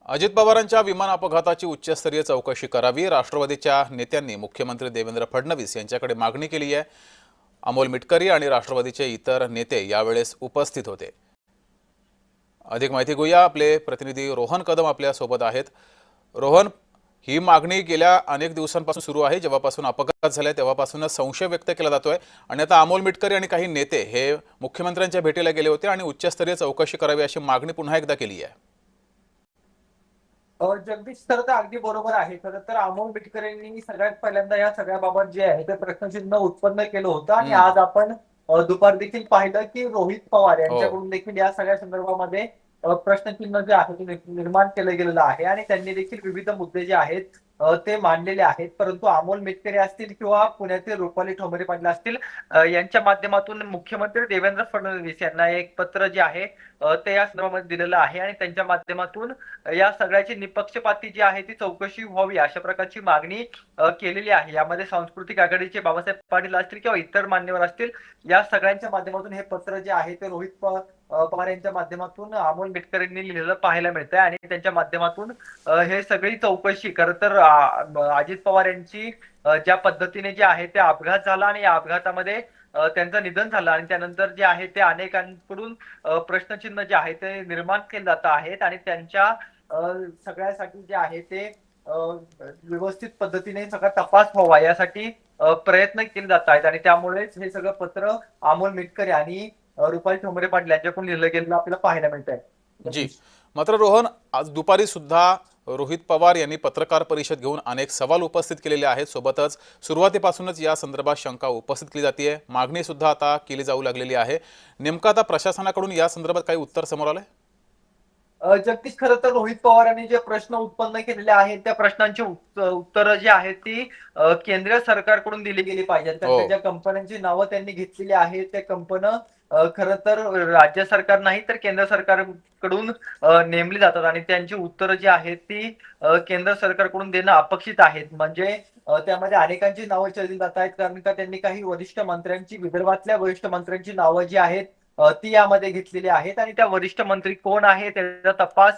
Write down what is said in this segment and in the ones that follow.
अजित पवारांच्या विमान अपघाताची उच्चस्तरीय चौकशी करावी, राष्ट्रवादीच्या नेत्यांनी मुख्यमंत्री देवेंद्र फडणवीस यांच्याकडे मागणी केली आहे। अमोल मिटकरी आणि राष्ट्रवादीचे इतर नेते यावेळेस उपस्थित होते। अधिक माहिती घेऊया, आपले प्रतिनिधी रोहन कदम आपल्या सोबत आहेत। रोहन, ही मागणी गेल्या अनेक दिवसांपासून सुरू आहे। जेव्हापासून अपघात झाला तेव्हापासूनच संशय व्यक्त केला जातोय आणि आता अमोल मिटकरी आणि काही नेते हे मुख्यमंत्र्यांच्या भेटीला गेले होते आणि उच्चस्तरीय चौकशी करावी अशी मागणी पुन्हा एकदा केली आहे। जगदीश, खरं तर अगदी बरोबर आहे। खरं तर अमोल मिटकरींनी सगळ्यात पहिल्यांदा या सगळ्याबाबत जे आहे ते प्रश्नचिन्ह उत्पन्न केलं होतं आणि आज आपण दुपार देखील पाहिलं की रोहित पवार हो, यांच्याकडून देखील या सगळ्या संदर्भामध्ये प्रश्नचिन्ह जे आहे ते निर्माण केलं गेलेलं आहे आणि त्यांनी देखील विविध मुद्दे जे आहेत ते मांडलेले आहेत। परंतु अमोल मिटकरी असतील किंवा पुण्यातील रुपाली ठोंबरे पाटील असतील, यांच्या माध्यमातून मुख्यमंत्री देवेंद्र फडणवीस यांना एक पत्र जे आहे ते या संदर्भामध्ये दिलेलं आहे आणि त्यांच्या माध्यमातून या सगळ्याची निपक्षपाती जी आहे ती चौकशी व्हावी अशा प्रकारची मागणी केलेली आहे। यामध्ये सांस्कृतिक आघाडीचे बाबासाहेब पाटील असतील किंवा इतर मान्यवर असतील, या सगळ्यांच्या माध्यमातून हे पत्र जे आहे ते रोहित पवार यांच्या माध्यमातून अमोल मिटकरींनी लिहिलेलं पाहायला मिळतंय आणि त्यांच्या माध्यमातून हे सगळी चौकशी खरं तर अजित पवार यांची ज्या पद्धतीने जे आहे ते अपघात झाला आणि या अपघातामध्ये त्यांचं निधन झालं आणि त्यानंतर जे आहे ते अनेकांकडून प्रश्नचिन्ह जे आहे ते निर्माण केले जात आहेत आणि त्यांच्या सगळ्यासाठी जे आहे ते व्यवस्थित पद्धतीने सगळा तपास व्हावा यासाठी प्रयत्न केले जात आहेत आणि त्यामुळेच हे सगळं पत्र अमोल मिटकरी आणि रुपाली ठोंबरे पाटील यांच्याकडून लिहिलं गेलेलं आपल्याला पाहायला मिळत आहे। जी। मात्र रोहन, आज दुपारी सुद्धा रोहित पवार यांनी पत्रकार परिषद घेऊन अनेक सवाल उपस्थित केलेले आहेत। सोबतच सुरुवातीपासूनच या संदर्भात शंका उपस्थित केली जाते, मागणी सुद्धा आता केली जाऊ लागलेली आहे। नेमकं आता प्रशासनाकडून या संदर्भात काही उत्तर समोर आलंय? जगदीश, खरं तर रोहित पवारांनी जे प्रश्न उत्पन्न केलेले आहेत त्या प्रश्नांची उत्तरं जी आहेत ती केंद्र सरकारकडून दिली गेली पाहिजेत। कारण का हो, ज्या कंपन्यांची नावं त्यांनी घेतलेली आहेत त्या कंपन्या खरं तर राज्य सरकार नाही तर केंद्र सरकारकडून नेमली जातात आणि त्यांची उत्तरं जी आहेत ती केंद्र सरकारकडून देणं अपेक्षित आहेत। म्हणजे त्यामध्ये अनेकांची नावं चर्चिली जात आहेत, कारण का त्यांनी काही वरिष्ठ मंत्र्यांची, विदर्भातल्या वरिष्ठ मंत्र्यांची नावं जी आहेत ती यामध्ये घेतलेली आहेत आणि त्या वरिष्ठ मंत्री कोण आहे त्याचा तपास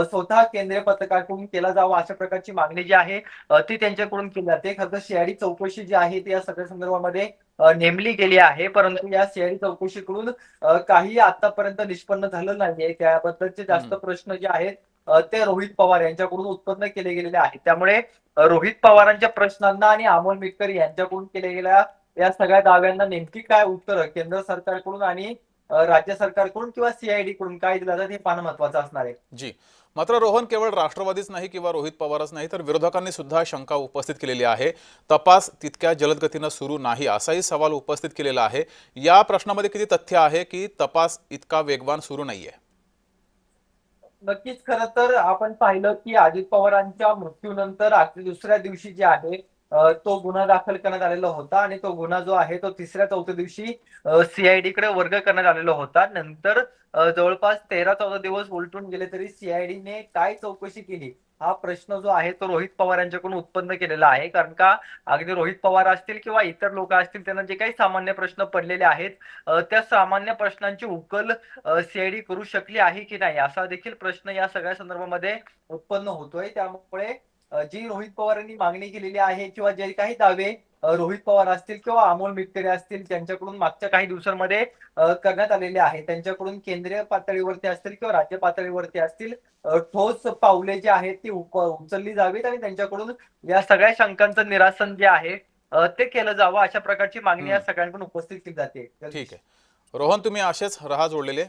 स्वतः केंद्रीय पथकाकडून केला जावा अशा प्रकारची मागणी जी आहे ती त्यांच्याकडून केली जाते। खरं तर सीआयडी चौकशी जी आहे ती या सगळ्या संदर्भामध्ये नेमली गेली आहे, परंतु या सीआयडी चौकशीकडून काही आतापर्यंत निष्पन्न झालं नाहीये। त्याबद्दलचे जास्त प्रश्न जे आहेत ते रोहित पवार यांच्याकडून उत्पन्न केले गेलेले आहेत। त्यामुळे रोहित पवारांच्या प्रश्नांना आणि अमोल मिटकरी यांच्याकडून केल्या गेलेल्या या सगळ्या दाव्यांना नेमकी काय उत्तर केंद्र सरकारकडून आणि राज्य सरकारकडून किंवा सीआयडी कडून काय दिलं जातं हे पाहणं महत्वाचं असणार आहे। जी। मात्र रोहन, केवळ राष्ट्रवादीच नाही किंवा रोहित पवारच नाही तर विरोधकांनी सुद्धा शंका उपस्थित केलेली आहे। तपास तितक्या जलद गतीने सुरू नाही असाही सवाल उपस्थित केलेला आहे। या प्रश्नामध्ये किती तथ्य आहे की तपास इतका वेगवान सुरू नाहीये? नक्कीच, खरं तर आपण पाहिलं की अजित पवारांच्या मृत्यूनंतर अगदी दुसऱ्या दिवशी जे आहे तो गुन्हा दाखल करण्यात आलेला होता आणि तो गुन्हा जो आहे तो तिसऱ्या-चौथ्या दिवशी सीआयडी कडे वर्ग करण्यात आलेला होता। नंतर जवळपास 13-14 दिवस उलटून गेले तरी सीआयडीने काय चौकशी केली हा प्रश्न जो आहे तो रोहित पवार यांच्याकडून उत्पन्न केलेला आहे। कारण का अगदी रोहित पवार असतील किंवा इतर लोक असतील त्यांना जे काही सामान्य प्रश्न पडलेले आहेत त्या सामान्य प्रश्नांची उकल सीआयडी करू शकली आहे की नाही असा देखील प्रश्न या सगळ्या संदर्भामध्ये उत्पन्न होतोय। त्यामुळे जी रोहित पवारांनी मागणी केलेली आहे किंवा जे काही दावे रोहित पवार असतील किंवा अमोल मिटकरी असतील त्यांच्याकडून मागच्या काही दिवसांमध्ये करण्यात आलेले आहे, त्यांच्याकडून केंद्रीय पातळीवरती असतील किंवा राज्य पातळीवरती असतील ठोस पावले जी आहेत ती उचलली जावीत आणि त्यांच्याकडून या सगळ्या शंकांचं निरासन जे आहे ते केलं जावं अशा प्रकारची मागणी या सगळ्यांकडून उपस्थित केली जाते। ठीक आहे रोहन, तुम्ही असेच रहा जोडलेले।